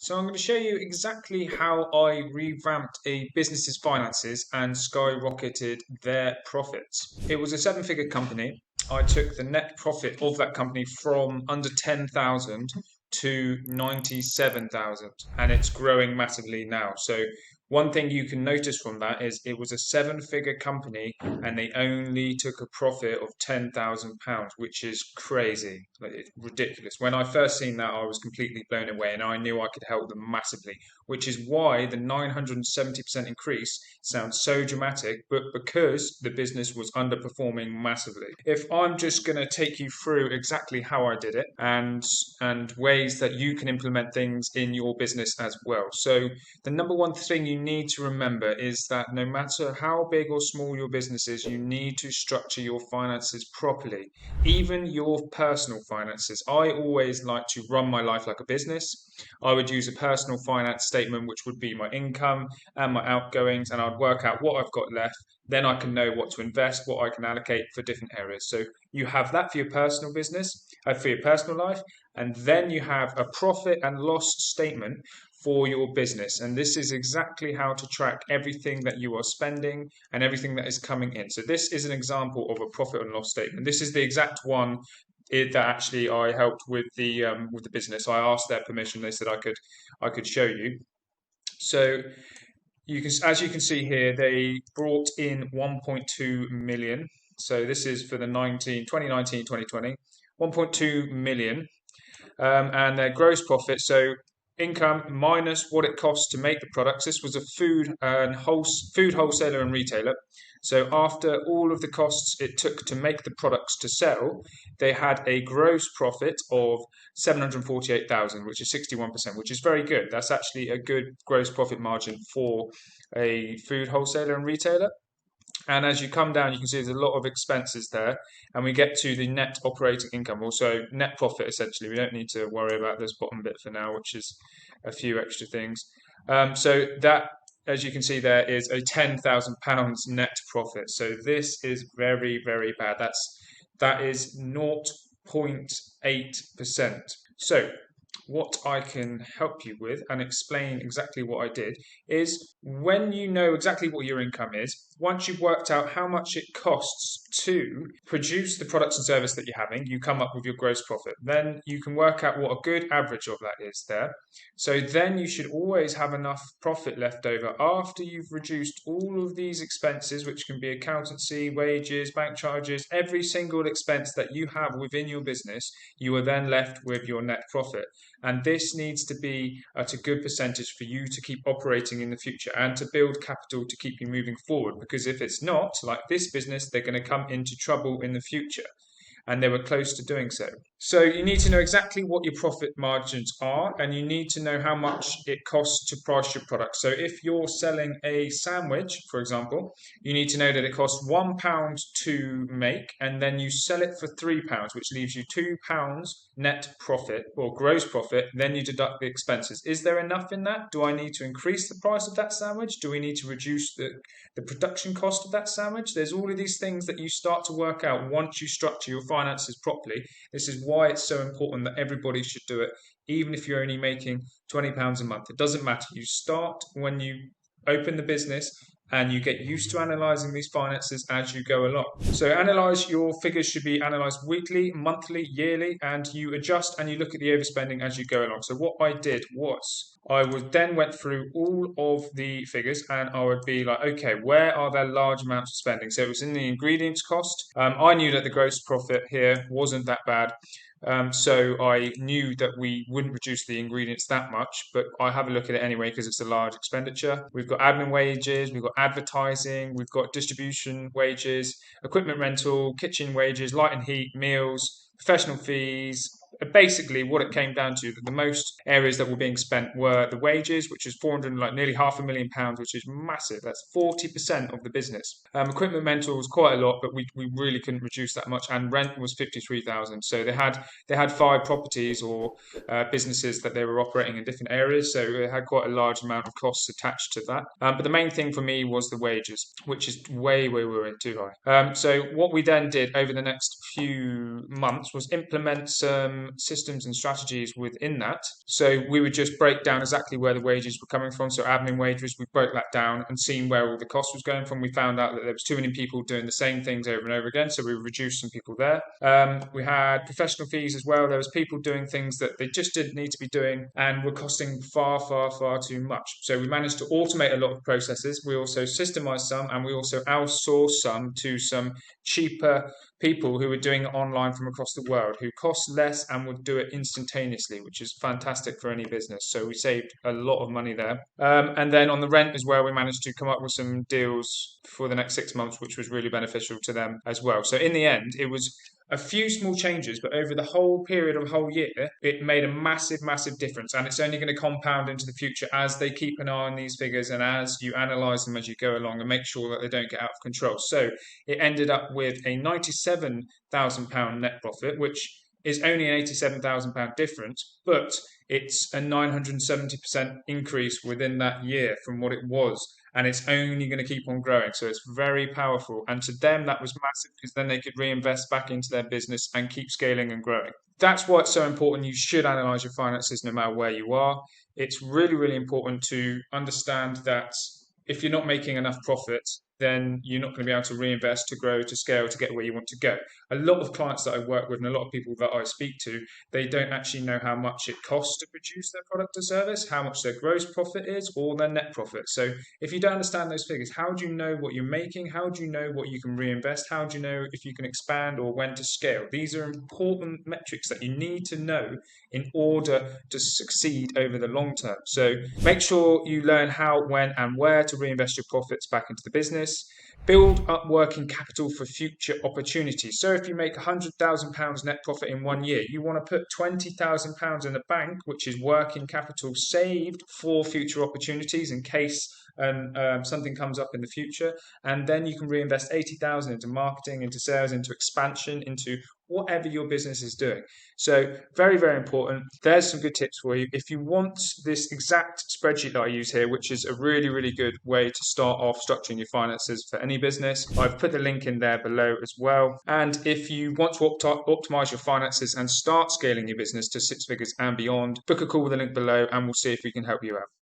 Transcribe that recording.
So I'm going to show you exactly how I revamped a business's finances and skyrocketed their profits. It was a seven-figure company. I took the net profit of that company from under 10,000 to 97,000, and it's growing massively now. So one thing you can notice from that is it was a seven-figure company and they only took a profit of £10,000, which is crazy. Like, it's ridiculous. When I first seen that, I was completely blown away and I knew I could help them massively, which is why the 970% increase sounds so dramatic, but because the business was underperforming massively. If I'm just going to take you through exactly how I did it and ways that you can implement things in your business as well. So the number one thing you need to remember is that no matter how big or small your business is, you need to structure your finances properly, even your personal finances. I always like to run my life like a business. I would use a personal finance statement, which would be my income and my outgoings, and I'd work out what I've got left. Then I can know what to invest, what I can allocate for different areas. So you have that for your personal business, for your personal life, and then you have a profit and loss statement for your business. And this is exactly how to track everything that you are spending and everything that is coming in. So this is an example of a profit and loss statement. This is the exact one that actually I helped with the business. I asked their permission. They said I could show you. So you can, as you can see here, they brought in 1.2 million. So this is for the 2019, 2020, 1.2 million. And their gross profit. So income minus what it costs to make the products. This was a food wholesaler and retailer. So after all of the costs it took to make the products to sell, they had a gross profit of 748,000, which is 61%, which is very good. That's actually a good gross profit margin for a food wholesaler and retailer. And as you come down, you can see there's a lot of expenses there. And we get to the net operating income, also net profit, essentially. We don't need to worry about this bottom bit for now, which is a few extra things. So that, as you can see there, is a £10,000 net profit. So this is very, very bad. That is 0.8%. So what I can help you with and explain exactly what I did is when you know exactly what your income is, once you've worked out how much it costs to produce the products and service that you're having, you come up with your gross profit. Then you can work out what a good average of that is there. So then you should always have enough profit left over after you've reduced all of these expenses, which can be accountancy, wages, bank charges, every single expense that you have within your business, you are then left with your net profit. And this needs to be at a good percentage for you to keep operating in the future and to build capital to keep you moving forward. Because if it's not, like this business, they're going to come into trouble in the future. And they were close to doing so. So you need to know exactly what your profit margins are, and you need to know how much it costs to price your product. So if you're selling a sandwich, for example, you need to know that it costs £1 to make, and then you sell it for £3, which leaves you £2 net profit or gross profit. Then you deduct the expenses. Is there enough in that? Do I need to increase the price of that sandwich? Do we need to reduce the production cost of that sandwich? There's all of these things that you start to work out once you structure your finances properly. This is why it's so important that everybody should do it, even if you're only making £20 a month. It doesn't matter. You start when you open the business and you get used to analysing these finances as you go along. So your figures should be analysed weekly, monthly, yearly, and you adjust and you look at the overspending as you go along. So what I did was I then went through all of the figures and I would be like, okay, where are there large amounts of spending? So it was in the ingredients cost. I knew that the gross profit here wasn't that bad. So I knew that we wouldn't reduce the ingredients that much, but I have a look at it anyway because it's a large expenditure. We've got admin wages, we've got advertising, we've got distribution wages, equipment rental, kitchen wages, light and heat, meals, professional fees. Basically, what it came down to, that the most areas that were being spent were the wages, which is nearly £500,000, which is massive. That's 40% of the business. Equipment rental was quite a lot, but we really couldn't reduce that much. And rent was 53,000. So they had 5 properties or businesses that they were operating in different areas. So it had quite a large amount of costs attached to that. But the main thing for me was the wages, which is way too high. So what we then did over the next few months was implement some some systems and strategies within that. So we would just break down exactly where the wages were coming from. So admin wages, we broke that down and seen where all the cost was going from. We found out that there was too many people doing the same things over and over again, so we reduced some people there. We had professional fees as well. There was people doing things that they just didn't need to be doing and were costing far, far, far too much. So we managed to automate a lot of processes. We also systemized some, and we also outsourced some to some cheaper people who were doing it online from across the world, who cost less and would do it instantaneously, which is fantastic for any business. So we saved a lot of money there. And then on the rent as well, we managed to come up with some deals for the next 6 months, which was really beneficial to them as well. So in the end, it was a few small changes, but over the whole period of a whole year, it made a massive, massive difference. And it's only going to compound into the future as they keep an eye on these figures and as you analyze them as you go along and make sure that they don't get out of control. So it ended up with a £97,000 net profit, which is only an £87,000 difference, but it's a 970% increase within that year from what it was. And it's only going to keep on growing. So it's very powerful. And to them, that was massive because then they could reinvest back into their business and keep scaling and growing. That's why it's so important. You should analyze your finances no matter where you are. It's really, really important to understand that if you're not making enough profit, then you're not going to be able to reinvest, to grow, to scale, to get where you want to go. A lot of clients that I work with and a lot of people that I speak to, they don't actually know how much it costs to produce their product or service, how much their gross profit is, or their net profit. So if you don't understand those figures, how do you know what you're making? How do you know what you can reinvest? How do you know if you can expand or when to scale? These are important metrics that you need to know in order to succeed over the long term. So make sure you learn how, when, and where to reinvest your profits back into the business. Build up working capital for future opportunities. So if you make £100,000 net profit in 1 year, you want to put £20,000 in the bank, which is working capital saved for future opportunities in case something comes up in the future. And then you can reinvest 80,000 into marketing, into sales, into expansion, into whatever your business is doing. So very, very important. There's some good tips for you. If you want this exact spreadsheet that I use here, which is a really, really good way to start off structuring your finances for any business, I've put the link in there below as well. And if you want to optimize your finances and start scaling your business to 6 figures and beyond, book a call with the link below and we'll see if we can help you out.